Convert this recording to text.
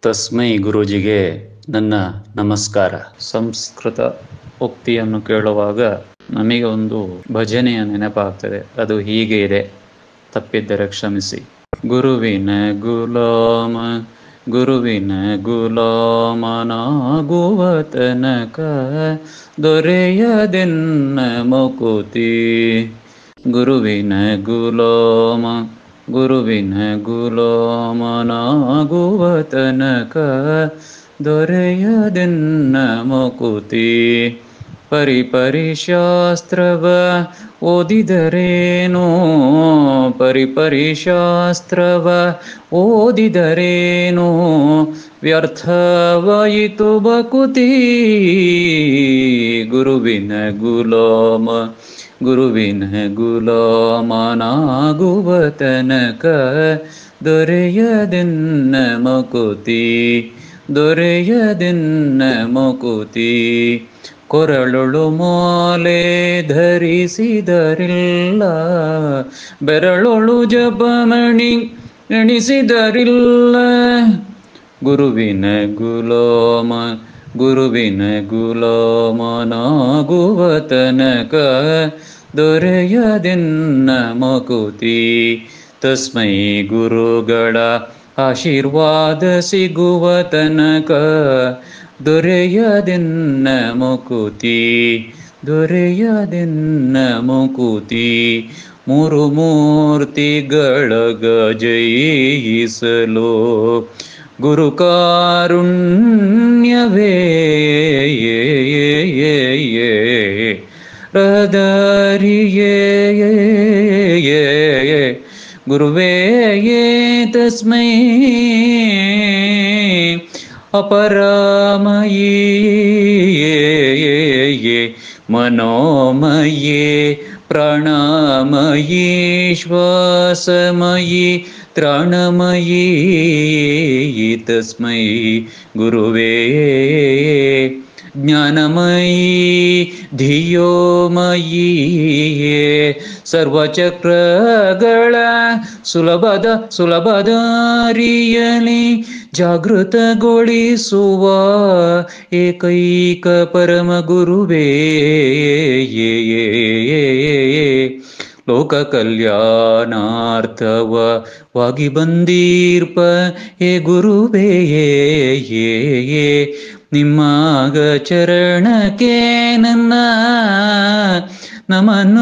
ತಸ್ಮೈ ಗುರೂಜಿಗೆ ನನ್ನ ನಮಸ್ಕಾರ. ಸಂಸ್ಕೃತ ಉಕ್ತಿಯನ್ನು ಕೇಳುವಾಗ ನಮಗೆ ಒಂದು ಭಜನೆಯ ನೆನಪಾಗ್ತದೆ. ಅದು ಹೀಗೆ ಇದೆ, ತಪ್ಪಿದ್ದರೆ ಕ್ಷಮಿಸಿ. ಗುರುವಿನ ಗುಲಾಮ ಗುರುವಿನ ಗುಲಾಮನಾಗುವ ತನಕ ದೊರೆಯದೆನ್ನ ಮುಕುತಿ. ಗುರುವಿನ ಗುಲಾಮ ಗುರುವಿನ ಗುಲಾಮನಾಗುವ ತನಕ ದೊರೆಯದೆನ್ನ ಮುಕುತಿ. ಪರಿಪರಿಶಾಸ್ತ್ರವ ಓದಿದರೇನೋ ಪರಿಪರಿಶಾಸ್ತ್ರವ ಓದಿದರೇನೋ ವ್ಯರ್ಥವಾಯಿತು ಬಕುತಿ. ಗುರುವಿನ ಗುಲಾಮ ಗುರುವಿನ ಗುಲಾಮನಾಗುವ ತನಕ ದೊರೆಯದೆನ್ನ ಮುಕುತಿ ದೊರೆಯದೆನ್ನ ಮುಕುತಿ. ಕೊರಳೊಳು ಮಾಲೆ ಧರಿಸಿದರಿಲ್ಲ, ಬೆರಳೊಳು ಜಪಮಣಿ ಎಣಿಸಿದರಿಲ್ಲ. ಗುರುವಿನ ಗುಲಾಮ ಗುರುವಿನ ಗುಲಾಮನಾಗುವ ತನಕ ದೊರೆಯದೆನ್ನ ಮುಕುತಿ. ತಸ್ಮೈ ಗುರುಗಳ ಆಶೀರ್ವಾದ ಸಿಗುವ ತನಕ ದೊರೆಯದೆನ್ನ ಮುಕುತಿ ದೊರೆಯದೆನ್ನ ಮುಕುತಿ. ಮೂರು ಮೂರ್ತಿಗಳ ಜಯಿಸಲು ಗುರು ಕಾರುಣ್ಯವೇ ರಹದಾರಿಯೇ ಗುರುವೇ ತಸ್ಮೈ ಅಪರಾಮಯೇ ಮನೋಮಯೇ ಪ್ರಾಣಮಯೀ ಶ್ವಾಸಮಯೀ ತ್ರಾಣಮಯೀ ತಸ್ಮೈ ಗುರುವೇ. ಜ್ಞಾನಮಯೀ ಧಿಯೋಮಯೀ ಸರ್ವಚಕ್ರಗಳ ಸುಲಭದಾರಿಯಲಿ ಜಾಗೃತಗೊಳಿಸುವ ಏಕೈಕ ಪರಮ ಗುರುವೇ. ಲೋಕ ಕಲ್ಯಾಣಾರ್ಥವಾಗಿ ಬಂದೀರ್ಪ ಹೇ ಗುರುವೇ. ನಿಮ್ಮಾಗ ಚರಣಕ್ಕೆ ನನ್ನ ನಮನ.